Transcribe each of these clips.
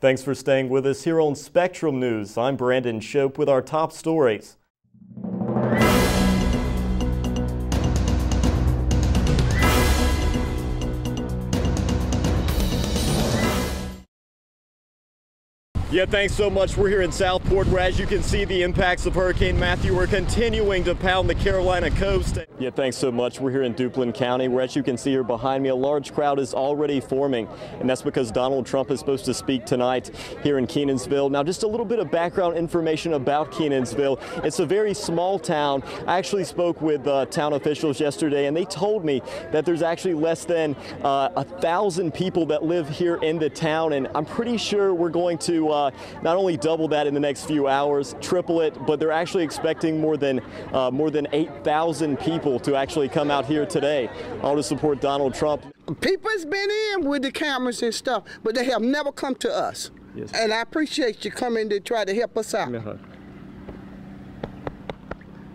Thanks for staying with us here on Spectrum News. I'm Brandon Shope with our top stories. Yeah, thanks so much. We're here in Southport, where, as you can see, the impacts of Hurricane Matthew are continuing to pound the Carolina coast. Yeah, thanks so much. We're here in Duplin County, where, as you can see here behind me, a large crowd is already forming, and that's because Donald Trump is supposed to speak tonight here in Kenansville. Now, just a little bit of background information about Kenansville. It's a very small town. I actually spoke with town officials yesterday, and they told me that there's actually less than 1,000 people that live here in the town, and I'm pretty sure we're going to not only double that in the next few hours, triple it, but they're actually expecting more than 8,000 people to actually come out here today, all to support Donald Trump. People has been in with the cameras and stuff, but they have never come to us. Yes. And I appreciate you coming to try to help us out.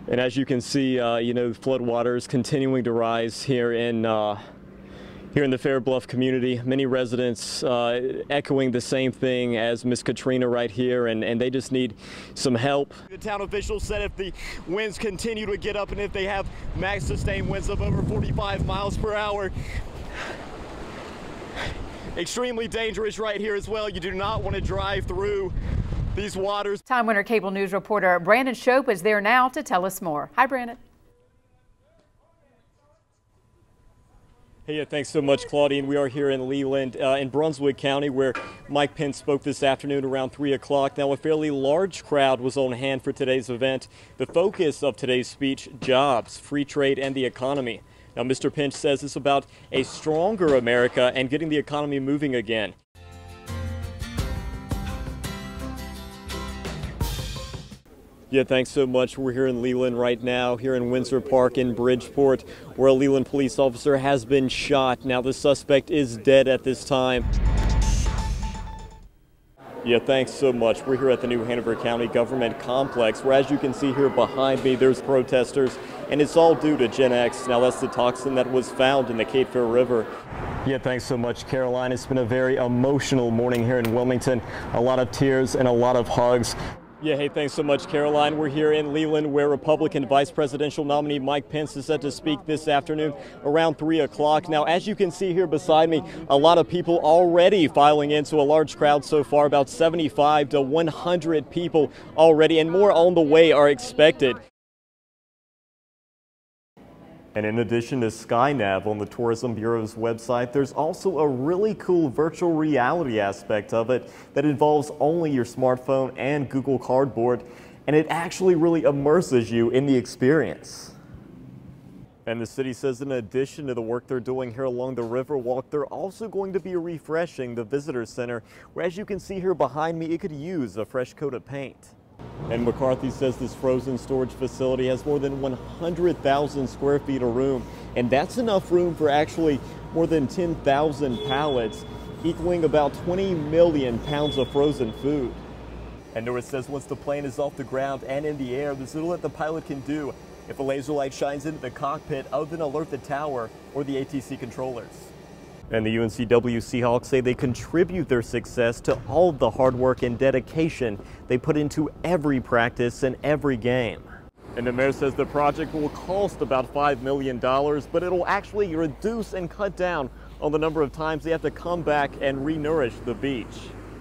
And as you can see, you know, floodwaters continuing to rise here in the Fair Bluff community. Many residents echoing the same thing as Miss Katrina right here, and they just need some help. The town officials said if the winds continue to get up and if they have max sustained winds of over 45 miles per hour, extremely dangerous right here as well. You do not want to drive through these waters. Time Warner Cable News reporter Brandon Shope is there now to tell us more. Hi, Brandon. Hey, yeah, thanks so much, Claudine. We are here in Leland, in Brunswick County, where Mike Pence spoke this afternoon around 3 o'clock. Now, a fairly large crowd was on hand for today's event. The focus of today's speech, jobs, free trade, and the economy. Now, Mr. Pence says it's about a stronger America and getting the economy moving again. Yeah, thanks so much. We're here in Leland right now, here in Windsor Park in Bridgeport, where a Leland police officer has been shot. Now, the suspect is dead at this time. Yeah, thanks so much. We're here at the New Hanover County Government Complex, where, as you can see here behind me, there's protesters, and it's all due to Gen X. Now, that's the toxin that was found in the Cape Fear River. Yeah, thanks so much, Caroline. It's been a very emotional morning here in Wilmington. A lot of tears and a lot of hugs. Yeah, hey, thanks so much, Caroline. We're here in Leland, where Republican vice presidential nominee Mike Pence is set to speak this afternoon around 3 o'clock. Now, as you can see here beside me, a lot of people already filing in, so a large crowd so far, about 75 to 100 people already, and more on the way are expected. And in addition to SkyNav on the Tourism Bureau's website, there's also a really cool virtual reality aspect of it that involves only your smartphone and Google Cardboard, and it actually really immerses you in the experience. And the city says in addition to the work they're doing here along the Riverwalk, they're also going to be refreshing the visitor center, where, as you can see here behind me, it could use a fresh coat of paint. And McCarthy says this frozen storage facility has more than 100,000 square feet of room, and that's enough room for actually more than 10,000 pallets, equaling about 20 million pounds of frozen food. And Norris says once the plane is off the ground and in the air, there's little that the pilot can do if a laser light shines into the cockpit other than alert the tower or the ATC controllers. And the UNCW Seahawks say they contribute their success to all of the hard work and dedication they put into every practice and every game. And the mayor says the project will cost about $5 million, but it'll actually reduce and cut down on the number of times they have to come back and re-nourish the beach.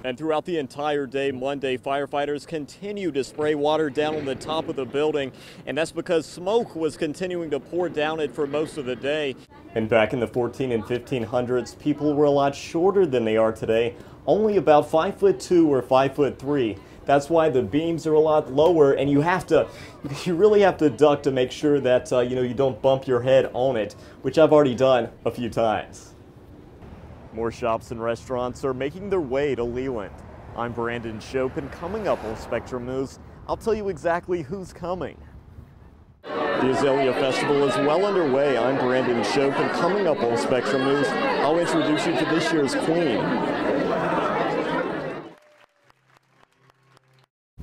And throughout the entire day Monday, firefighters continue to spray water down on the top of the building, and that's because smoke was continuing to pour down it for most of the day. And back in the 14 and 1500s, people were a lot shorter than they are today, only about 5'2" or 5'3". That's why the beams are a lot lower, and you really have to duck to make sure that you don't bump your head on it, which I've already done a few times. More shops and restaurants are making their way to Leland. I'm Brandon Shope, and coming up on Spectrum News, I'll tell you exactly who's coming. The Azalea Festival is well underway. I'm Brandon Shope, and coming up on Spectrum News, I'll introduce you to this year's queen.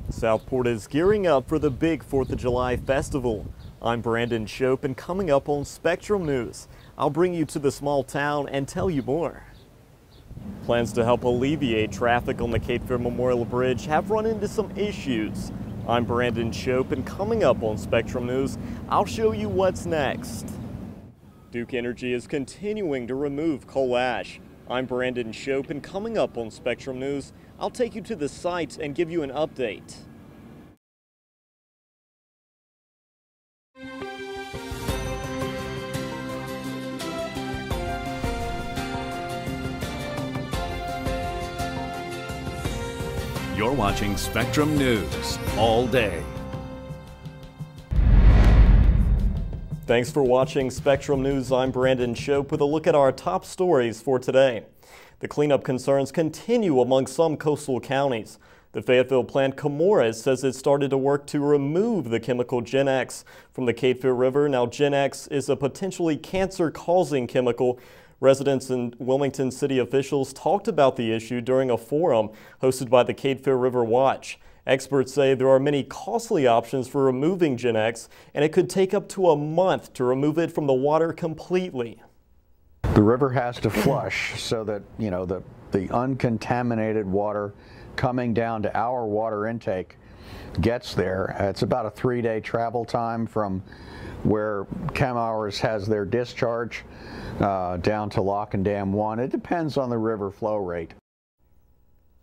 Southport is gearing up for the big 4th of July festival. I'm Brandon Shope, and coming up on Spectrum News, I'll bring you to the small town and tell you more. Plans to help alleviate traffic on the Cape Fear Memorial Bridge have run into some issues. I'm Brandon Shope, and coming up on Spectrum News, I'll show you what's next. Duke Energy is continuing to remove coal ash. I'm Brandon Shope, and coming up on Spectrum News, I'll take you to the site and give you an update. You're watching Spectrum News all day. Thanks for watching Spectrum News. I'm Brandon Shope with a look at our top stories for today. The cleanup concerns continue among some coastal counties. The Fayetteville plant Chemours says it started to work to remove the chemical Gen X from the Cape Fear River. Now, Gen X is a potentially cancer-causing chemical. Residents and Wilmington city officials talked about the issue during a forum hosted by the Cape Fear River Watch. Experts say there are many costly options for removing Gen X, and it could take up to a month to remove it from the water completely. The river has to flush so that, the uncontaminated water coming down to our water intake gets there. It's about a 3-day travel time from where Chemours has their discharge down to Lock and Dam 1. It depends on the river flow rate.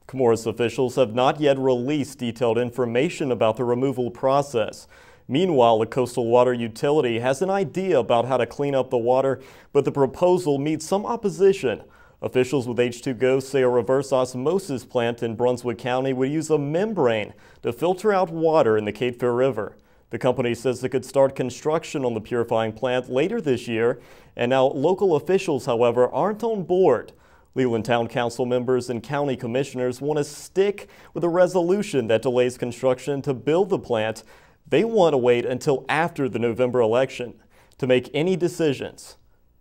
Chemours officials have not yet released detailed information about the removal process. Meanwhile, the Coastal Water Utility has an idea about how to clean up the water, but the proposal meets some opposition. Officials with H2Go say a reverse osmosis plant in Brunswick County would use a membrane to filter out water in the Cape Fear River. The company says it could start construction on the purifying plant later this year, and now local officials, however, aren't on board. Leland Town Council members and county commissioners want to stick with a resolution that delays construction to build the plant. They want to wait until after the November election to make any decisions.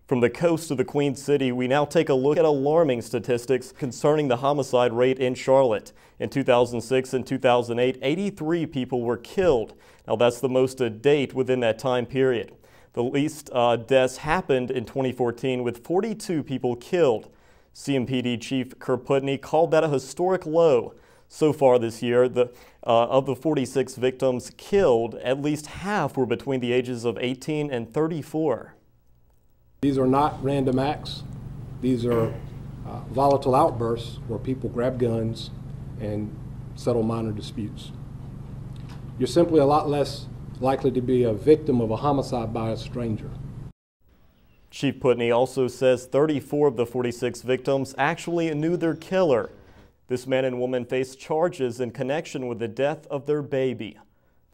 From the coast to the Queen City, we now take a look at alarming statistics concerning the homicide rate in Charlotte. In 2006 and 2008, 83 people were killed. Now that's the most to date within that time period. The least deaths happened in 2014 with 42 people killed. CMPD Chief Putney called that a historic low. So far this year, of the 46 victims killed, at least half were between the ages of 18 and 34. These are not random acts. These are volatile outbursts where people grab guns and settle minor disputes. You're simply a lot less likely to be a victim of a homicide by a stranger. Chief Putney also says 34 of the 46 victims actually knew their killer. This man and woman faced charges in connection with the death of their baby.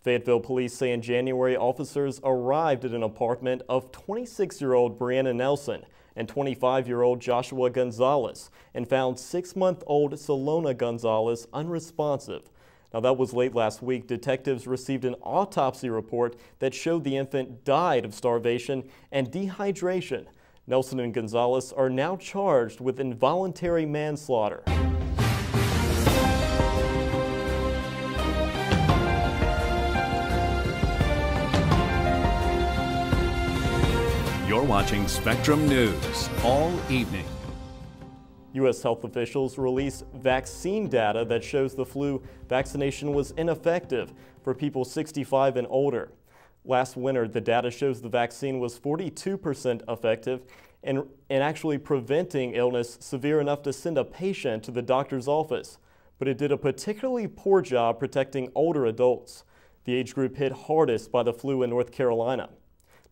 Fayetteville police say in January, officers arrived at an apartment of 26-year-old Brianna Nelson and 25-year-old Joshua Gonzalez and found 6-month-old Salona Gonzalez unresponsive. Now, that was late last week. Detectives received an autopsy report that showed the infant died of starvation and dehydration. Nelson and Gonzalez are now charged with involuntary manslaughter. You're watching Spectrum News all evening. U.S. health officials released vaccine data that shows the flu vaccination was ineffective for people 65 and older. Last winter, the data shows the vaccine was 42% effective in actually preventing illness severe enough to send a patient to the doctor's office. But it did a particularly poor job protecting older adults. The age group hit hardest by the flu in North Carolina.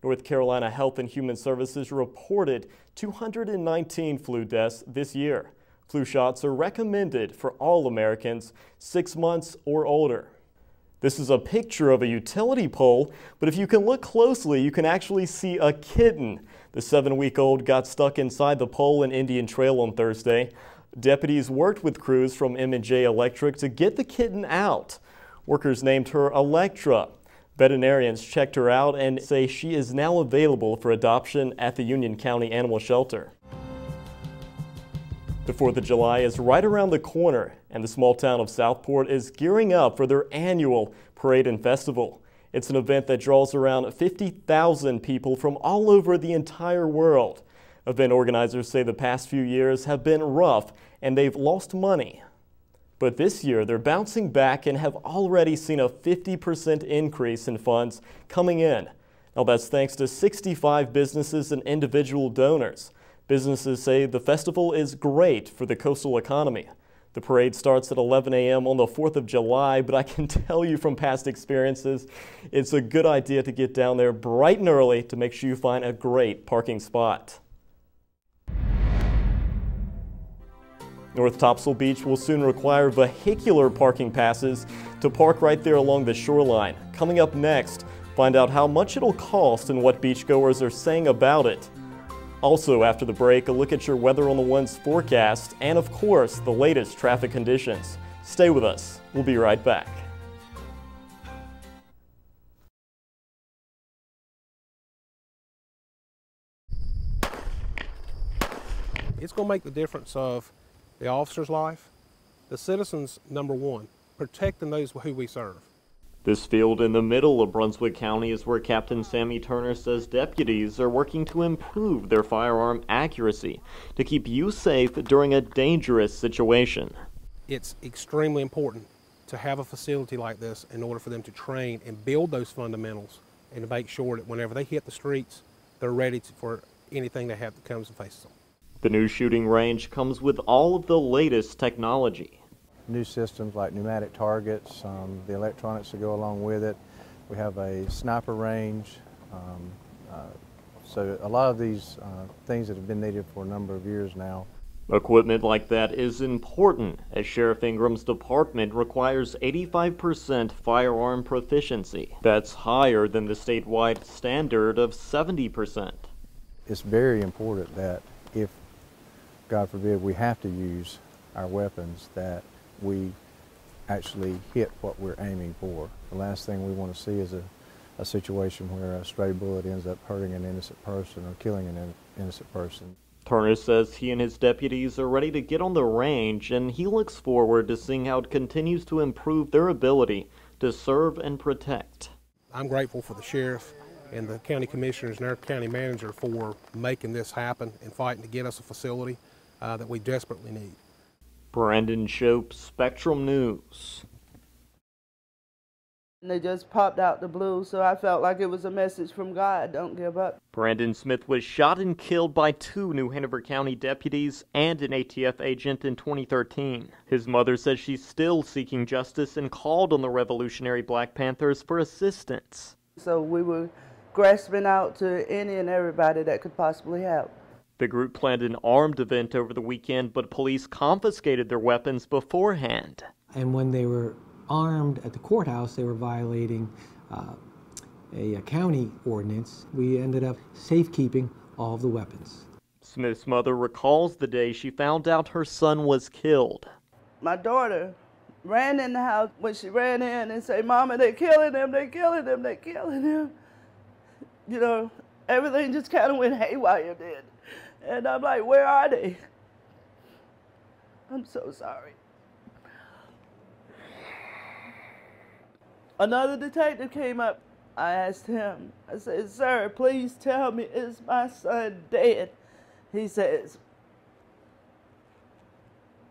North Carolina Health and Human Services reported 219 flu deaths this year. Flu shots are recommended for all Americans 6 months or older. This is a picture of a utility pole, but if you can look closely, you can actually see a kitten. The 7-week-old got stuck inside the pole in Indian Trail on Thursday. Deputies worked with crews from M&J Electric to get the kitten out. Workers named her Electra. Veterinarians checked her out and say she is now available for adoption at the Union County Animal Shelter. The 4th of July is right around the corner, and the small town of Southport is gearing up for their annual parade and festival. It's an event that draws around 50,000 people from all over the entire world. Event organizers say the past few years have been rough and they've lost money. But this year they're bouncing back and have already seen a 50% increase in funds coming in. Now that's thanks to 65 businesses and individual donors. Businesses say the festival is great for the coastal economy. The parade starts at 11 a.m. on the 4th of July, but I can tell you from past experiences, it's a good idea to get down there bright and early to make sure you find a great parking spot. North Topsail Beach will soon require vehicular parking passes to park right there along the shoreline. Coming up next, find out how much it'll cost and what beachgoers are saying about it. Also, after the break, a look at your Weather on the One's forecast and, of course, the latest traffic conditions. Stay with us. We'll be right back. It's going to make the difference of the officer's life, the citizens, number one, protecting those who we serve. This field in the middle of Brunswick County is where Captain Sammy Turner says deputies are working to improve their firearm accuracy to keep you safe during a dangerous situation. It's extremely important to have a facility like this in order for them to train and build those fundamentals and to make sure that whenever they hit the streets, they're ready for anything that comes and faces them. The new shooting range comes with all of the latest technology. New systems like pneumatic targets, the electronics that go along with it. We have a sniper range. So a lot of these things that have been needed for a number of years now. Equipment like that is important, as Sheriff Ingram's department requires 85% firearm proficiency. That's higher than the statewide standard of 70%. It's very important that if, God forbid, we have to use our weapons, that we actually hit what we're aiming for. The last thing we want to see is a situation where a stray bullet ends up hurting an innocent person or killing an innocent person. Turner says he and his deputies are ready to get on the range, and he looks forward to seeing how it continues to improve their ability to serve and protect. I'm grateful for the sheriff and the county commissioners and our county manager for making this happen and fighting to get us a facility that we desperately need. Brandon Shope, Spectrum News. They just popped out the blue, so I felt like it was a message from God, don't give up. Brandon Smith was shot and killed by 2 New Hanover County deputies and an ATF agent in 2013. His mother says she's still seeking justice and called on the Revolutionary Black Panthers for assistance. So we were grasping out to any and everybody that could possibly help. The group planned an armed event over the weekend, but police confiscated their weapons beforehand. And when they were armed at the courthouse, they were violating a county ordinance. We ended up safekeeping all of the weapons. Smith's mother recalls the day she found out her son was killed. My daughter ran in the house when she ran in and said, "Mama, they're killing him, they're killing him, they're killing him." You know, everything just kind of went haywire then. And I'm like, where are they? I'm so sorry. Another detective came up. I asked him, I said, "Sir, please tell me, is my son dead?" He says,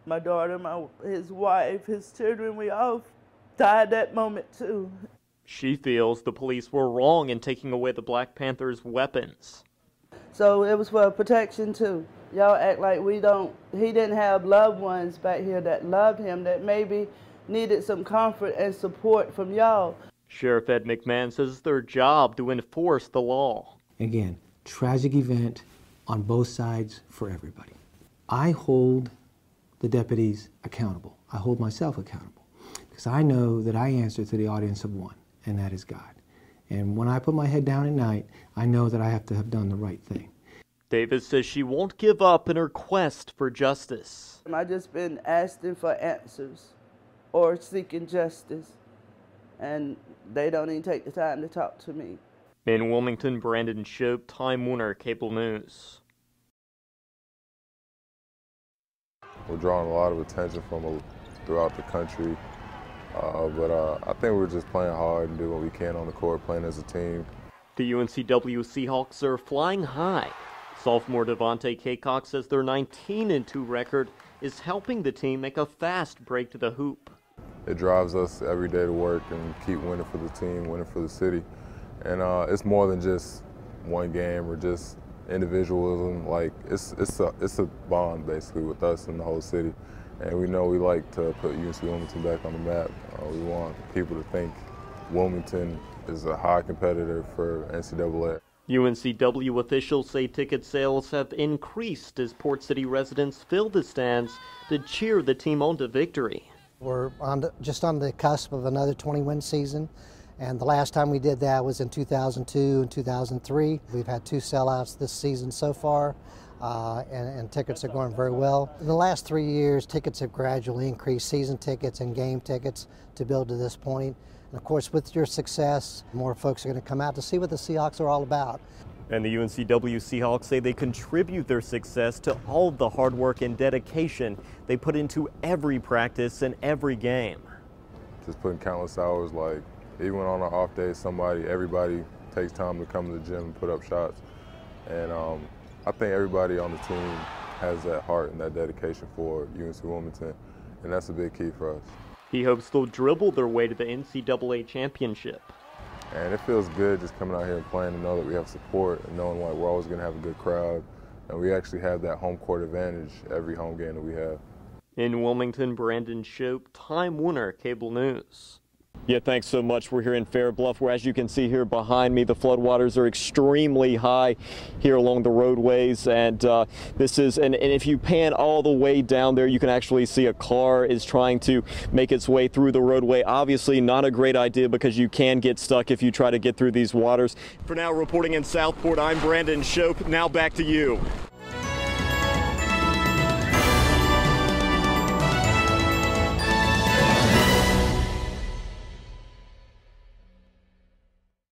"My daughter, his wife, his children, we all died that moment too." She feels the police were wrong in taking away the Black Panthers' weapons. So it was for protection too. Y'all act like he didn't have loved ones back here that loved him, that maybe needed some comfort and support from y'all. Sheriff Ed McMahon says it's their job to enforce the law. Again, tragic event on both sides for everybody. I hold the deputies accountable. I hold myself accountable because I know that I answer to the audience of one, and that is God. And when I put my head down at night, I know that I have to have done the right thing. Davis says she won't give up in her quest for justice. I've just been asking for answers or seeking justice, and they don't even take the time to talk to me. In Wilmington, Brandon Shope, Time Warner Cable News. We're drawing a lot of attention from throughout the country. But I think we're just playing hard and doing what we can on the court, playing as a team. The UNCW Seahawks are flying high. Sophomore Devontae Kaycock says their 19-2 record is helping the team make a fast break to the hoop. It drives us every day to work and keep winning for the team, winning for the city. And it's more than just one game or just individualism. Like it's a bond basically with us and the whole city. And we know we like to put UNC Wilmington back on the map. We want people to think Wilmington is a high competitor for NCAA. UNCW officials say ticket sales have increased as Port City residents fill the stands to cheer the team on to victory. We're just on the cusp of another 20-win season, and the last time we did that was in 2002 and 2003. We've had 2 sellouts this season so far, and tickets are going very well. In the last 3 years, tickets have gradually increased, season tickets and game tickets, to build to this point. And of course, with your success, more folks are going to come out to see what the Seahawks are all about. And the UNCW Seahawks say they contribute their success to all of the hard work and dedication they put into every practice and every game. Just putting countless hours, like even on an off day, everybody takes time to come to the gym and put up shots. And I think everybody on the team has that heart and that dedication for UNC Wilmington, and that's a big key for us. He hopes they'll dribble their way to the NCAA championship. And it feels good just coming out here and playing to know that we have support and knowing like we're always going to have a good crowd. And we actually have that home court advantage every home game that we have. In Wilmington, Brandon Shope, Time Warner Cable News. Yeah, thanks so much. We're here in Fair Bluff, where, as you can see here behind me, the floodwaters are extremely high here along the roadways. And and if you pan all the way down there, you can actually see a car is trying to make its way through the roadway. Obviously not a great idea, because you can get stuck if you try to get through these waters. For now, reporting in Southport, I'm Brandon Shope. Now back to you.